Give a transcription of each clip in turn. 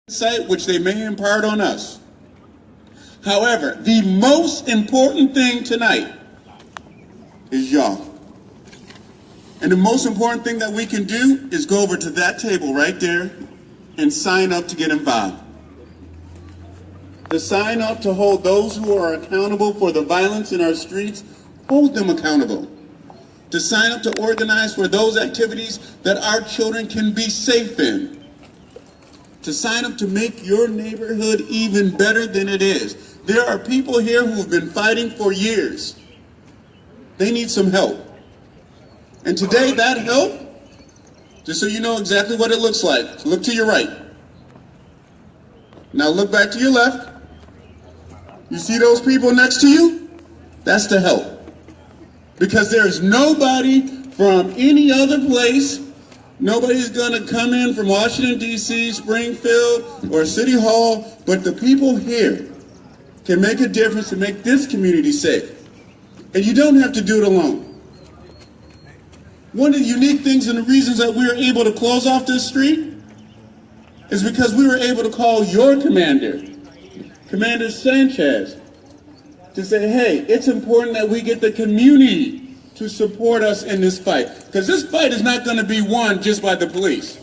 insight which they may impart on us. However, the most important thing tonight is y'all. And the most important thing that we can do is go over to that table right there and sign up to get involved. To sign up to hold those who are accountable for the violence in our streets, hold them accountable. To sign up to organize for those activities that our children can be safe in. To sign up to make your neighborhood even better than it is. There are people here who have been fighting for years. They need some help. And today that help, just so you know exactly what it looks like, look to your right. Now look back to your left. You see those people next to you? That's the help. Because there's nobody from any other place. Nobody's going to come in from Washington, D.C., Springfield, or City Hall, but the people here can make a difference to make this community safe. And you don't have to do it alone. One of the unique things and the reasons that we were able to close off this street is because we were able to call your commander, Commander Sanchez, to say, hey, it's important that we get the community to support us in this fight. Because this fight is not going to be won just by the police.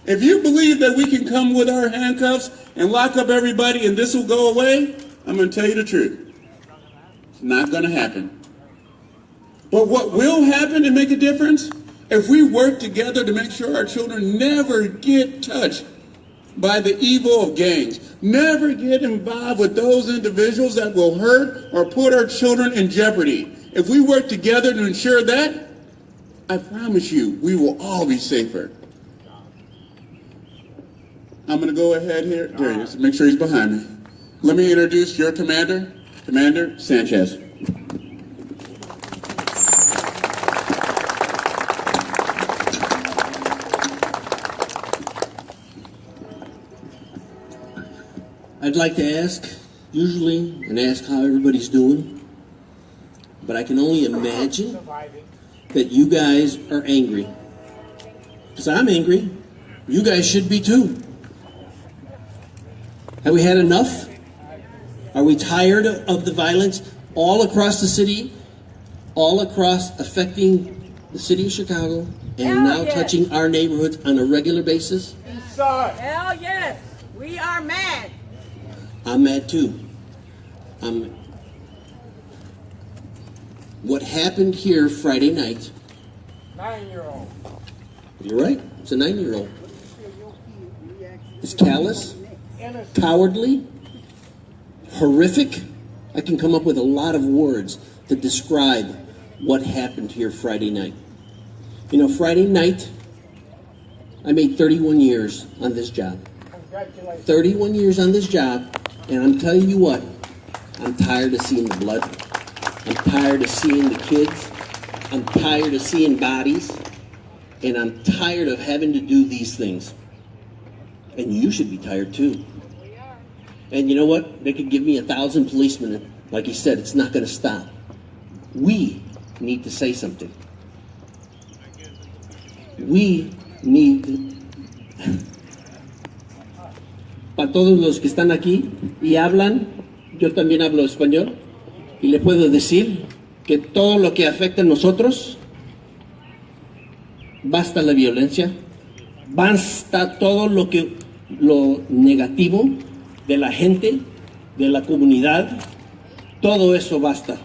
If you believe that we can come with our handcuffs and lock up everybody and this will go away, I'm going to tell you the truth. It's not going to happen. But what will happen and make a difference, if we work together to make sure our children never get touched by the evil of gangs, never get involved with those individuals that will hurt or put our children in jeopardy. If we work together to ensure that, I promise you, we will all be safer. I'm going to go ahead here. There he is. Make sure he's behind me. Let me introduce your commander, Commander Sanchez. I'd like to ask, usually, and ask how everybody's doing, but I can only imagine that you guys are angry. Because I'm angry. You guys should be too. Have we had enough? Are we tired of the violence all across the city, all across affecting the city of Chicago, and now touching our neighborhoods on a regular basis? Hell yes, we are mad. I'm mad too. What happened here Friday night? 9-year-old. You're right. It's a 9-year-old. It's callous, cowardly, horrific. I can come up with a lot of words to describe what happened here Friday night. You know, Friday night, I made 31 years on this job. 31 years on this job, and I'm telling you what, I'm tired of seeing the blood. I'm tired of seeing the kids. I'm tired of seeing bodies. And I'm tired of having to do these things. And you should be tired too. And you know what? They could give me 1,000 policemen. And like he said, it's not going to stop. We need to say something. We need... Para todos los que están aquí y hablan, yo también hablo español, y le puedo decir que todo lo que afecta a nosotros, basta la violencia, basta todo lo negativo de la gente, de la comunidad, todo eso basta.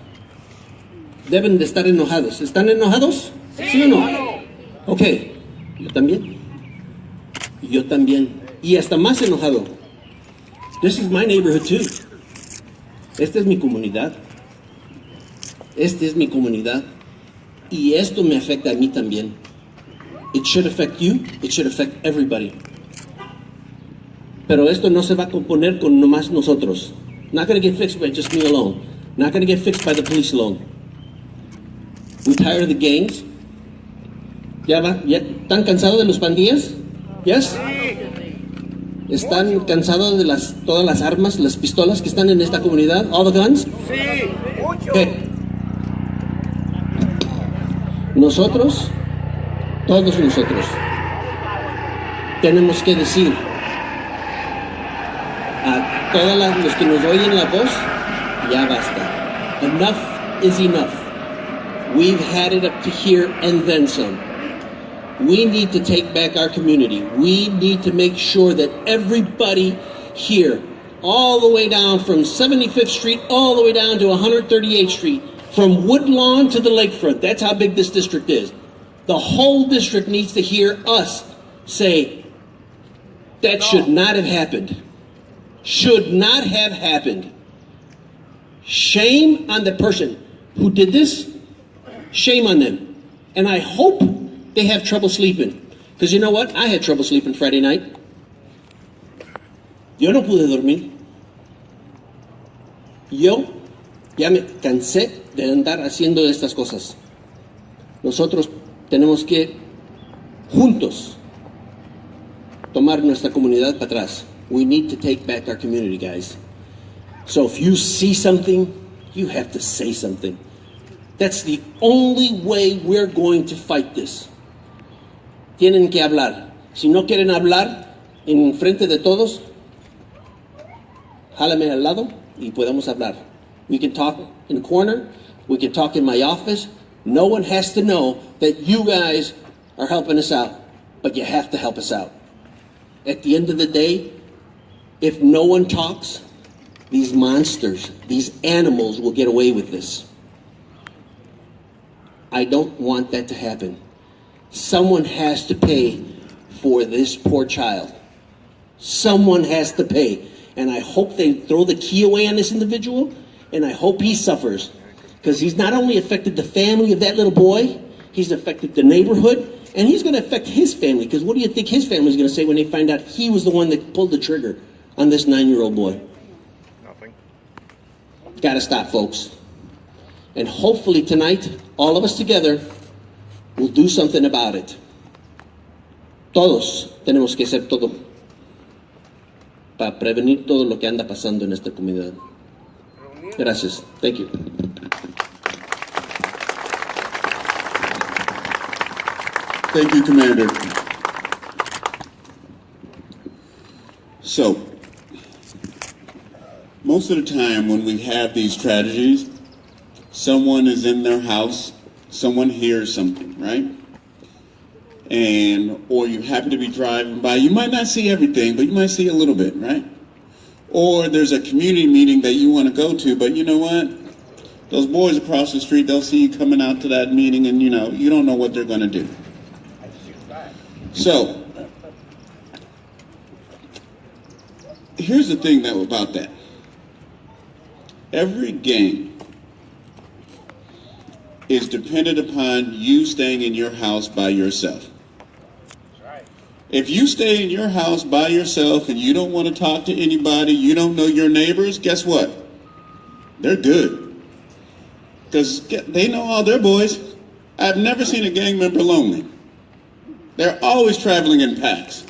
Deben de estar enojados. ¿Están enojados? ¿Sí o no? Ok, yo también. Yo también. Y hasta más enojado. This is my neighborhood too. Esta es mi comunidad. Esta es mi comunidad. Y esto me afecta a mí también. It should affect you. It should affect everybody. Pero esto no se va a componer con nomás nosotros. Not going to get fixed by just me alone. Not going to get fixed by the police alone. We're tired of the gangs. ¿Ya están cansados de los pandillas? Yes? ¿Están cansados de todas las armas, las pistolas que están en esta comunidad? All the guns? Sí, mucho. Okay. Nosotros, todos nosotros, tenemos que decir A todos los que nos oyen la voz, ya basta. Enough is enough. We've had it up to here and then some. We need to take back our community. We need to make sure that everybody here, all the way down from 75th Street, all the way down to 138th Street, from Woodlawn to the lakefront, that's how big this district is. The whole district needs to hear us say, that should not have happened. Should not have happened. Shame on the person who did this. Shame on them. And I hope they have trouble sleeping. Because you know what? I had trouble sleeping Friday night. Yo no pude dormir. Yo ya me cansé de andar haciendo estas cosas. Nosotros tenemos que juntos tomar nuestra comunidad para atrás. We need to take back our community, guys. So if you see something, you have to say something. That's the only way we're going to fight this. Tienen que hablar. Si no quieren hablar en frente de todos, jálame al lado y podemos hablar. We can talk in a corner. We can talk in my office. No one has to know that you guys are helping us out, but you have to help us out. At the end of the day, if no one talks, these monsters, these animals will get away with this. I don't want that to happen. Someone has to pay for this poor child. Someone has to pay. And I hope they throw the key away on this individual, and I hope he suffers. Because he's not only affected the family of that little boy, he's affected the neighborhood, and he's going to affect his family. Because what do you think his family is going to say when they find out he was the one that pulled the trigger on this 9-year-old boy? Nothing. Got to stop, folks. And hopefully tonight, all of us together will do something about it. Todos tenemos que hacer todo para prevenir todo lo que anda pasando en esta comunidad. Gracias. Thank you. Thank you, Commander. So, most of the time when we have these tragedies, someone is in their house, someone hears something, right? Or you happen to be driving by. You might not see everything, but you might see a little bit, right? Or there's a community meeting that you want to go to, but you know what? Those boys across the street, they'll see you coming out to that meeting, and you don't know what they're going to do. So, here's the thing about that. Every game is dependent upon you staying in your house by yourself. If you stay in your house by yourself and you don't want to talk to anybody, you don't know your neighbors, guess what? They're good. Because they know all their boys. I've never seen a gang member lonely. They're always traveling in packs.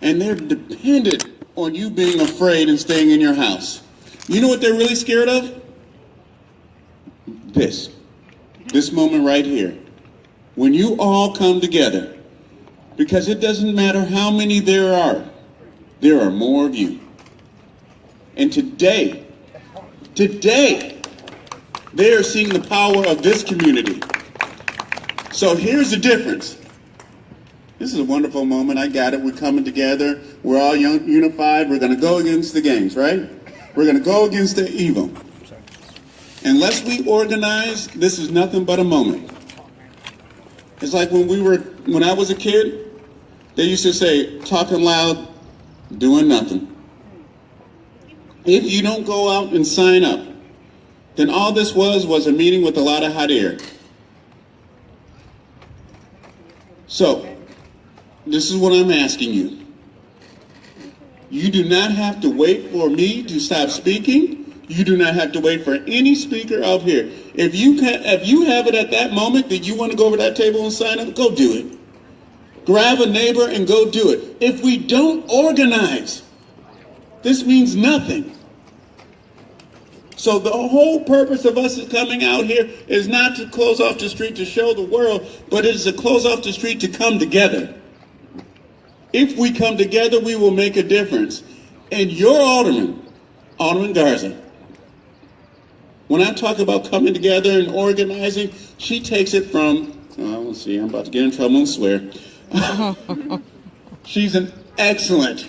And they're dependent on you being afraid and staying in your house. You know what they're really scared of? This moment right here. When you all come together. Because it doesn't matter how many there are more of you. And today, they are seeing the power of this community. So here's the difference. This is a wonderful moment. I got it. We're coming together. We're all unified. We're going to go against the gangs, right? We're going to go against the evil. Unless we organize, this is nothing but a moment. It's like when I was a kid, they used to say, talking loud, doing nothing. If you don't go out and sign up, then all this was a meeting with a lot of hot air. So, this is what I'm asking you. You do not have to wait for me to stop speaking. You do not have to wait for any speaker up here. If you have it at that moment that you want to go over that table and sign up, go do it. Grab a neighbor and go do it. If we don't organize, this means nothing. So the whole purpose of us coming out here is not to close off the street to show the world, but it is to close off the street to come together. If we come together, we will make a difference. And your Alderman Garza, when I talk about coming together and organizing, she takes it from, let's see, I'm about to get in trouble and swear. She's an excellent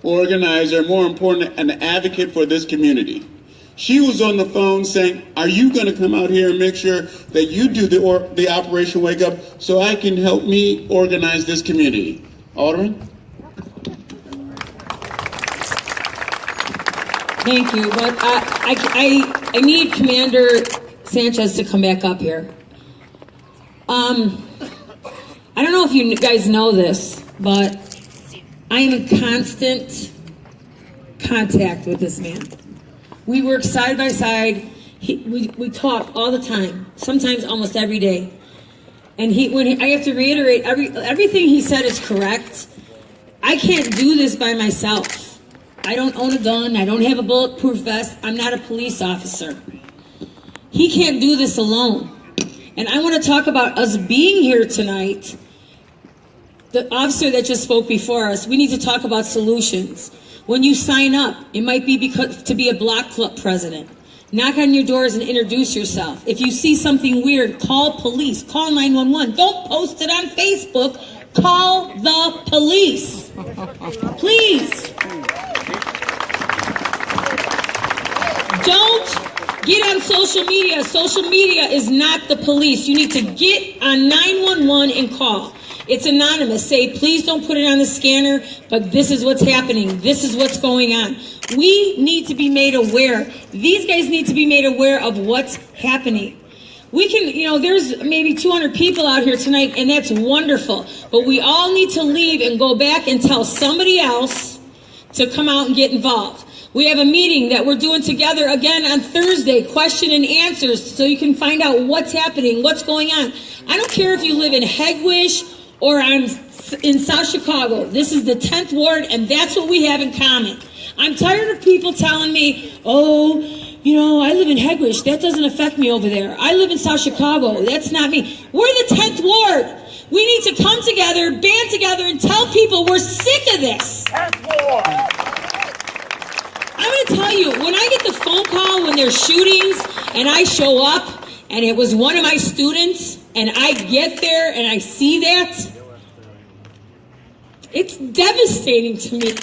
organizer, more important, an advocate for this community. She was on the phone saying, are you going to come out here and make sure that you do the Operation Wake Up so I can help me organize this community? Alderman? Thank you, but I need Commander Sanchez to come back up here. I don't know if you guys know this, but I am in constant contact with this man. We work side by side. We talk all the time, sometimes almost every day. And I have to reiterate, everything he said is correct. I can't do this by myself. I don't own a gun. I don't have a bulletproof vest. I'm not a police officer. He can't do this alone. And I want to talk about us being here tonight. The officer that just spoke before us, we need to talk about solutions. When you sign up, it might be to be a block club president. Knock on your doors and introduce yourself. If you see something weird, call police, call 911. Don't post it on Facebook. Call the police. Please. Don't get on social media. Social media is not the police. You need to get on 911 and call. It's anonymous. Say, please don't put it on the scanner, but this is what's happening. This is what's going on. We need to be made aware. These guys need to be made aware of what's happening. We can, there's maybe 200 people out here tonight, and that's wonderful. But we all need to leave and go back and tell somebody else to come out and get involved. We have a meeting that we're doing together again on Thursday, question and answers, so you can find out what's happening, what's going on. I don't care if you live in Hegewisch or I'm in South Chicago. This is the 10th ward, and that's what we have in common. I'm tired of people telling me, I live in Hegewisch. That doesn't affect me over there. I live in South Chicago. That's not me. We're the 10th ward. We need to come together, band together, and tell people we're sick of this. 10th ward. I'm going to tell you, when I get the phone call when there's shootings and I show up and it was one of my students and I get there and I see that, it's devastating to me.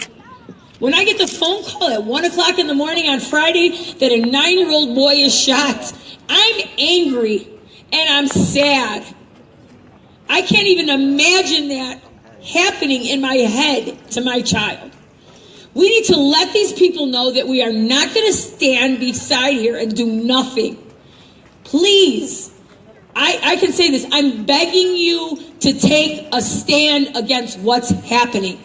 When I get the phone call at 1 o'clock in the morning on Friday that a 9-year-old boy is shot, I'm angry and I'm sad. I can't even imagine that happening in my head to my child. We need to let these people know that we are not going to stand beside here and do nothing. Please, I can say this. I'm begging you to take a stand against what's happening.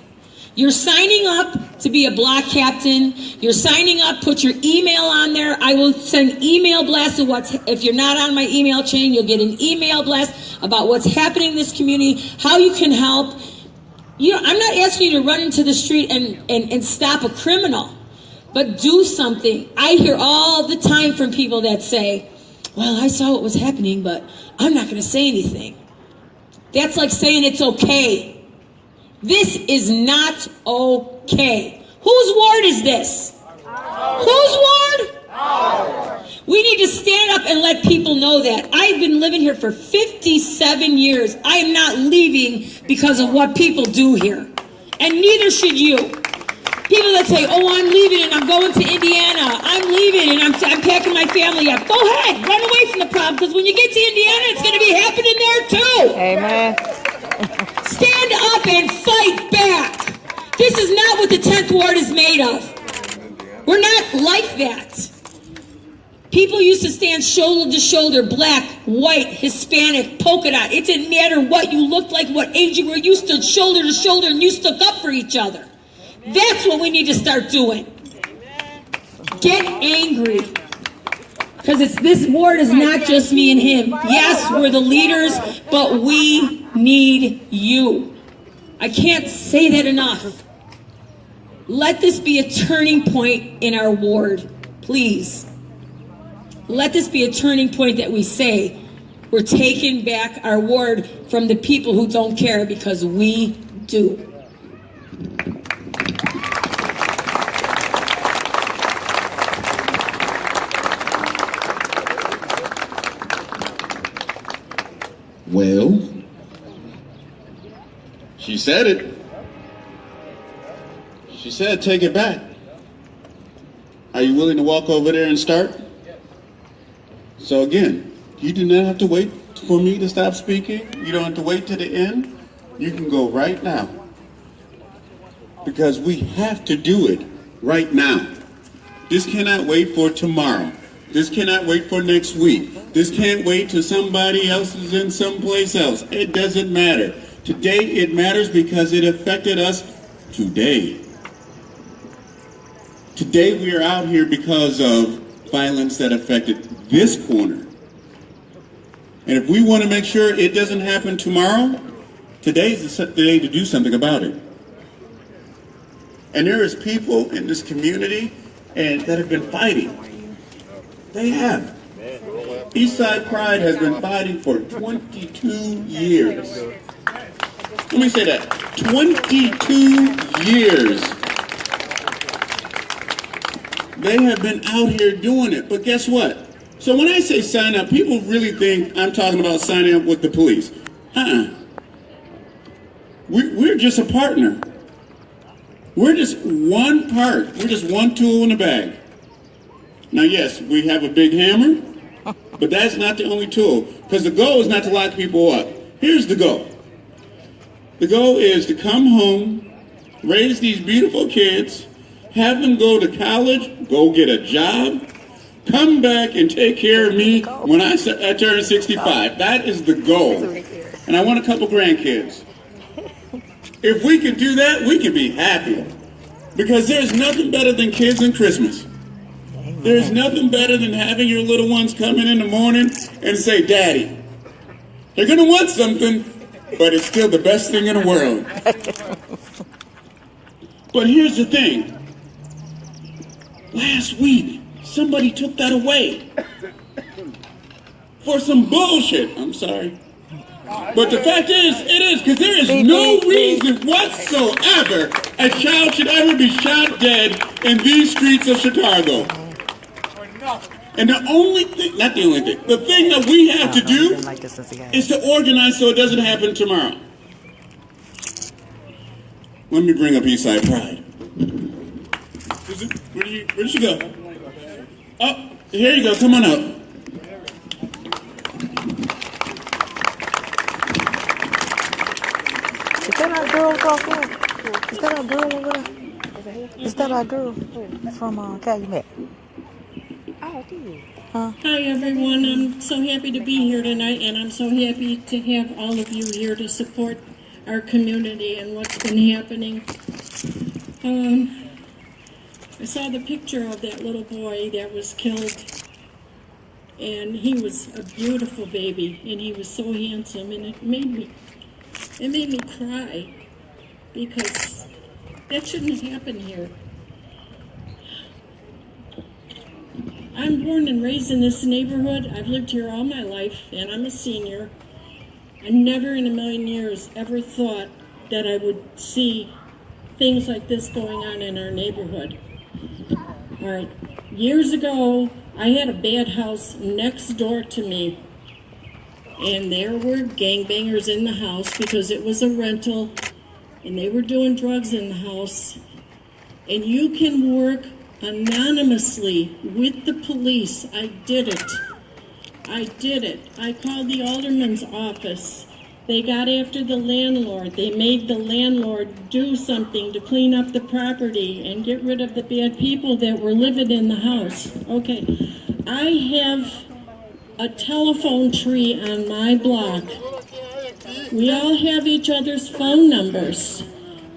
You're signing up to be a block captain. You're signing up, put your email on there. I will send email blasts of if you're not on my email chain, you'll get an email blast about what's happening in this community, how you can help. I'm not asking you to run into the street and stop a criminal, but do something. I hear all the time from people that say, well, I saw what was happening, but I'm not going to say anything. That's like saying it's okay. This is not okay. Whose ward is this? Whose ward? We need to stand up and let people know that. I've been living here for 57 years. I am not leaving because of what people do here. And neither should you. People that say, I'm leaving and I'm going to Indiana. I'm leaving and I'm packing my family up. Go ahead. Run away from the problem, because when you get to Indiana, it's going to be happening there too. Amen. Stand up and fight back. This is not what the 10th ward is made of. We're not like that. People used to stand shoulder to shoulder, black, white, Hispanic, polka dot. It didn't matter what you looked like, what age you were. You stood shoulder to shoulder and you stuck up for each other. That's what we need to start doing. Get angry. Because this ward is not just me and him. Yes, we're the leaders, but we need you. I can't say that enough. Let this be a turning point in our ward, please. Let this be a turning point that we say we're taking back our ward from the people who don't care, because we do. She said it. She said, take it back. Are you willing to walk over there and start? So again, you do not have to wait for me to stop speaking. You don't have to wait to the end. You can go right now. Because we have to do it right now. This cannot wait for tomorrow. This cannot wait for next week. This can't wait till somebody else is in someplace else. It doesn't matter. Today it matters because it affected us today. Today we are out here because of violence that affected this corner. And if we want to make sure it doesn't happen tomorrow, today's the day to do something about it. And there is people in this community that have been fighting. They have. Eastside Pride has been fighting for 22 years. Let me say that. 22 years. They have been out here doing it. But guess what? So when I say sign up, people really think I'm talking about signing up with the police. We're just a partner. We're just one part. We're just one tool in the bag. Now, yes, we have a big hammer, but that's not the only tool. Because the goal is not to lock people up. Here's the goal. The goal is to come home, raise these beautiful kids, have them go to college, go get a job, come back and take care of me when I turn 65. That is the goal. And I want a couple grandkids. If we could do that, we could be happy. Because there's nothing better than kids and Christmas. There's nothing better than having your little ones come in the morning and say, Daddy. They're going to want something, but it's still the best thing in the world. But here's the thing. Last week, somebody took that away. For some bullshit. I'm sorry. But the fact is, it is, because there is no reason whatsoever a child should ever be shot dead in these streets of Chicago. And the only thing, not the only thing, the thing that we have to do is to organize so it doesn't happen tomorrow. Let me bring up Eastside Pride. Where did she go? Oh, here you go, come on up. Is that our girl from? Is that our girl over there? Is that our girl from Calumet? Hi everyone, I'm so happy to be here tonight, and I'm so happy to have all of you here to support our community and what's been happening. I saw the picture of that little boy that was killed, and he was a beautiful baby, and he was so handsome, and it made me cry, because that shouldn't happen here. I'm born and raised in this neighborhood. I've lived here all my life, and I'm a senior. I never in a million years ever thought that I would see things like this going on in our neighborhood. All right, years ago, I had a bad house next door to me, and there were gangbangers in the house because it was a rental, and they were doing drugs in the house. And you can work anonymously with the police. I did it. I called the alderman's office. They got after the landlord. They made the landlord do something to clean up the property and get rid of the bad people that were living in the house. Okay, I have a telephone tree on my block. We all have each other's phone numbers.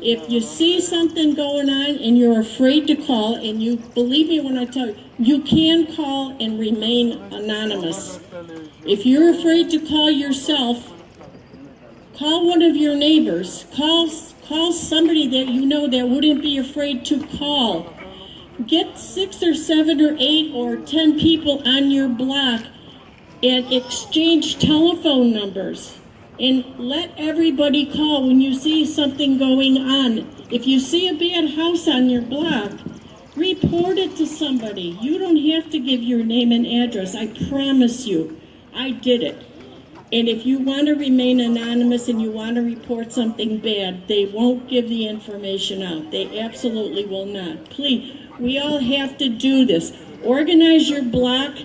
If you see something going on and you're afraid to call, and you believe me when I tell you, you can call and remain anonymous. If you're afraid to call yourself, call one of your neighbors. Call somebody that you know that wouldn't be afraid to call. Get 6 or 7 or 8 or 10 people on your block and exchange telephone numbers. And let everybody call when you see something going on. If you see a bad house on your block, report it to somebody. You don't have to give your name and address. I promise you. I did it. And if you want to remain anonymous and you want to report something bad, they won't give the information out. They absolutely will not. Please, we all have to do this. Organize your block.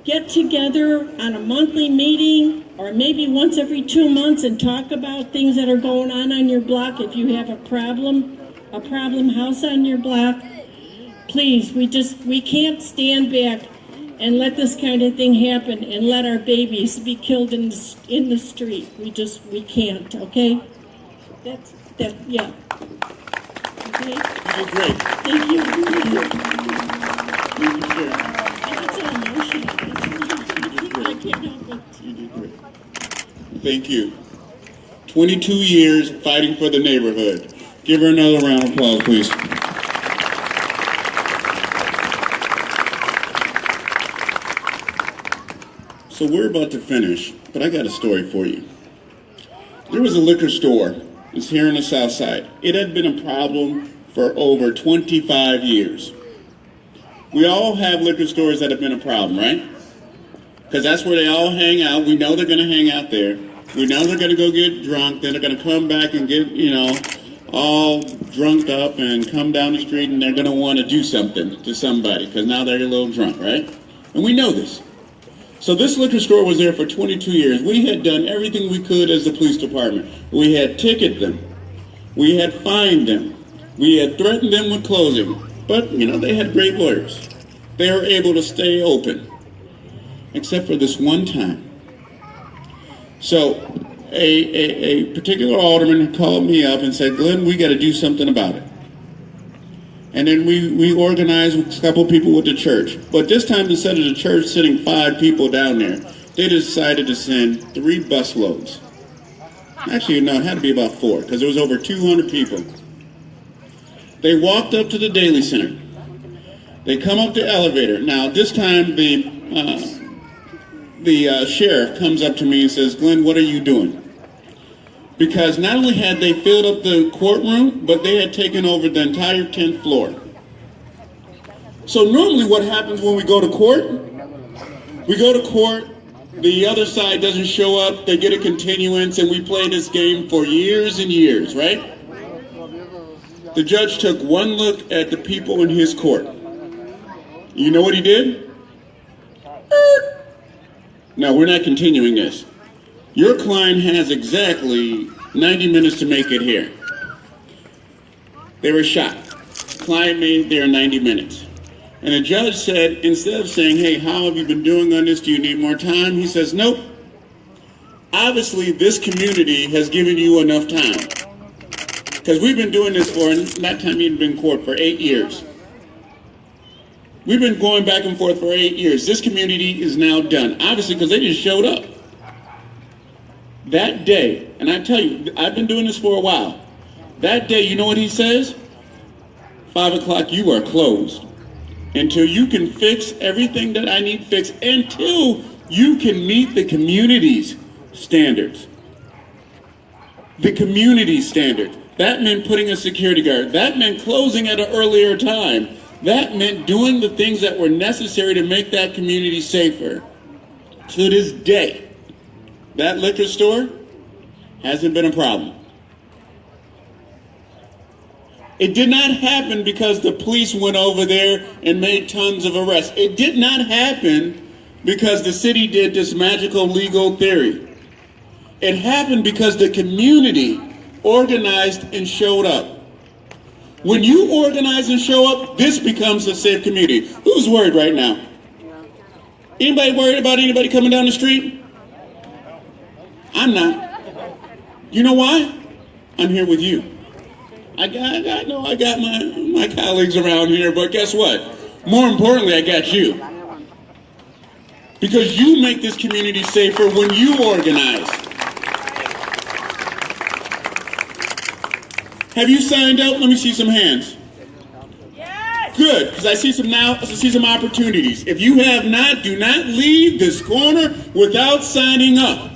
Get together on a monthly meeting or maybe once every 2 months and talk about things that are going on your block. If you have a problem house on your block, please, we can't stand back and let this kind of thing happen and let our babies be killed in the street. We can't, okay? Yeah. Okay? You did great. Thank you. Thank you, Sheriff. I get so emotional. I can't help it. You did great. Thank you. 22 years fighting for the neighborhood. Give her another round of applause, please. So we're about to finish, but I got a story for you. There was a liquor store. It's here in the South Side. It had been a problem for over 25 years. We all have liquor stores that have been a problem, right? Because that's where they all hang out. We know they're going to hang out there. We know they're going to go get drunk. Then they're going to come back and get, all drunked up and come down the street, and they're going to want to do something to somebody because now they're a little drunk, right? And we know this. So this liquor store was there for 22 years. We had done everything we could as the police department. We had ticketed them. We had fined them. We had threatened them with closing. But, they had great lawyers. They were able to stay open. Except for this one time. So a particular alderman called me up and said, Glenn, we got to do something about it. And then we organized with a couple people with the church. But this time, instead of the church sending 5 people down there, they decided to send 3 busloads. Actually, no, it had to be about 4, because there was over 200 people. They walked up to the Daily Center. They come up the elevator. Now, this time, the sheriff comes up to me and says, Glenn, what are you doing? Because not only had they filled up the courtroom, but they had taken over the entire 10th floor. So normally what happens when we go to court? We go to court, the other side doesn't show up, they get a continuance, and we play this game for years and years, right? The judge took one look at the people in his court. You know what he did? No, we're not continuing this. Your client has exactly 90 minutes to make it here. They were shot. Client made their 90 minutes. And the judge said, instead of saying, hey, how have you been doing on this? Do you need more time? He says, nope. Obviously, this community has given you enough time. Because we've been doing this for, that time you'd been in court, for 8 years. We've been going back and forth for 8 years. This community is now done. Obviously, because they just showed up. That day, and I tell you, I've been doing this for a while. That day, you know what he says? 5 o'clock, you are closed. Until you can fix everything that I need fixed, until you can meet the community's standards. The community standards. That meant putting a security guard. That meant closing at an earlier time. That meant doing the things that were necessary to make that community safer. To this day, that liquor store hasn't been a problem. It did not happen because the police went over there and made tons of arrests. It did not happen because the city did this magical legal theory. It happened because the community organized and showed up. When you organize and show up, this becomes a safe community. Who's worried right now? Anybody worried about anybody coming down the street? I'm not. You know why? I'm here with you. I got my colleagues around here, but guess what? More importantly, I got you. Because you make this community safer when you organize. Have you signed up? Let me see some hands. Yes! Good, because I see some opportunities. If you have not, do not leave this corner without signing up.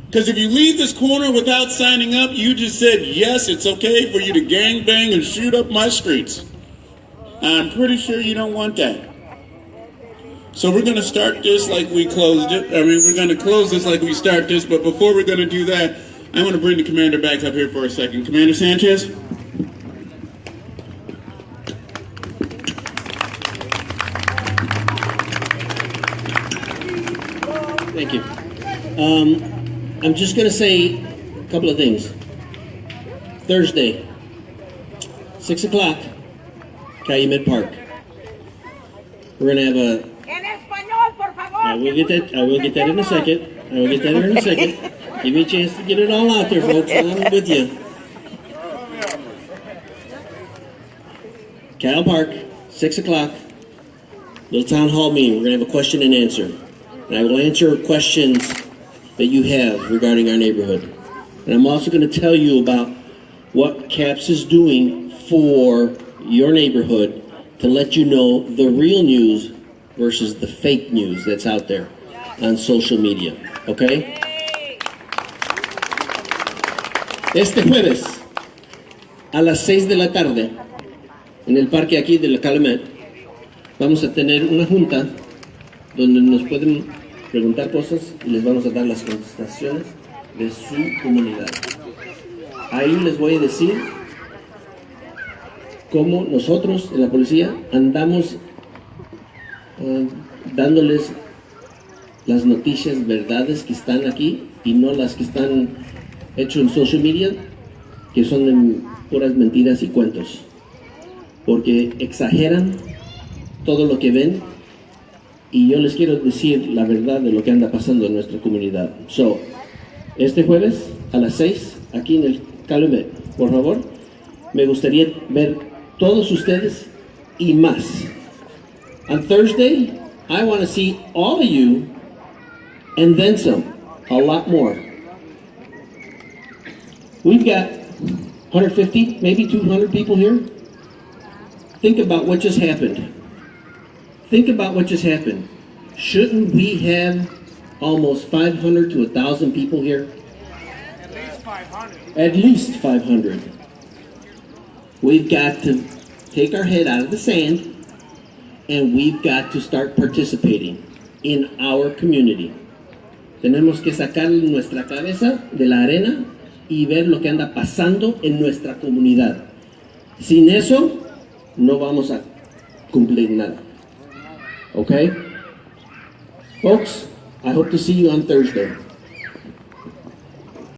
Because if you leave this corner without signing up, you just said, yes, it's okay for you to gangbang and shoot up my streets. I'm pretty sure you don't want that. So we're going to start this like we closed it. I mean, we're going to close this like we start this, but before we're going to do that, I want to bring the commander back up here for a second. Commander Sanchez? Thank you. I'm just going to say a couple of things. Thursday, 6 o'clock, Calumet Park. We're going to have a... En español, por favor. I will get that in a second. Give me a chance to get it all out there, folks. I'm with you. Cal Park, 6 o'clock, little town hall meeting. We're going to have a question and answer. And I will answer questions that you have regarding our neighborhood. And I'm also going to tell you about what CAPS is doing for your neighborhood to let you know the real news versus the fake news that's out there on social media. Okay? Este jueves, a las 6 de la tarde, en el parque aquí de la Calumet, vamos a tener una junta donde nos pueden preguntar cosas y les vamos a dar las contestaciones de su comunidad. Ahí les voy a decir cómo nosotros en la policía andamos dándoles las noticias, verdades que están aquí y no las que están hechas en social media, que son de puras mentiras y cuentos, porque exageran todo lo que ven. Y yo les quiero decir la verdad de lo que anda pasando en nuestra comunidad. So, este jueves a las 6, aquí en el Calumet, por favor, me gustaría ver todos ustedes y más. On Thursday, I want to see all of you and then some, a lot more. We've got 150, maybe 200 people here. Think about what just happened. Think about what just happened. Shouldn't we have almost 500 to 1,000 people here? At least 500. At least 500. We've got to take our head out of the sand and we've got to start participating in our community. Tenemos que sacar nuestra cabeza de la arena y ver lo que anda pasando en nuestra comunidad. Sin eso, no vamos a cumplir nada. Okay? Folks, I hope to see you on Thursday.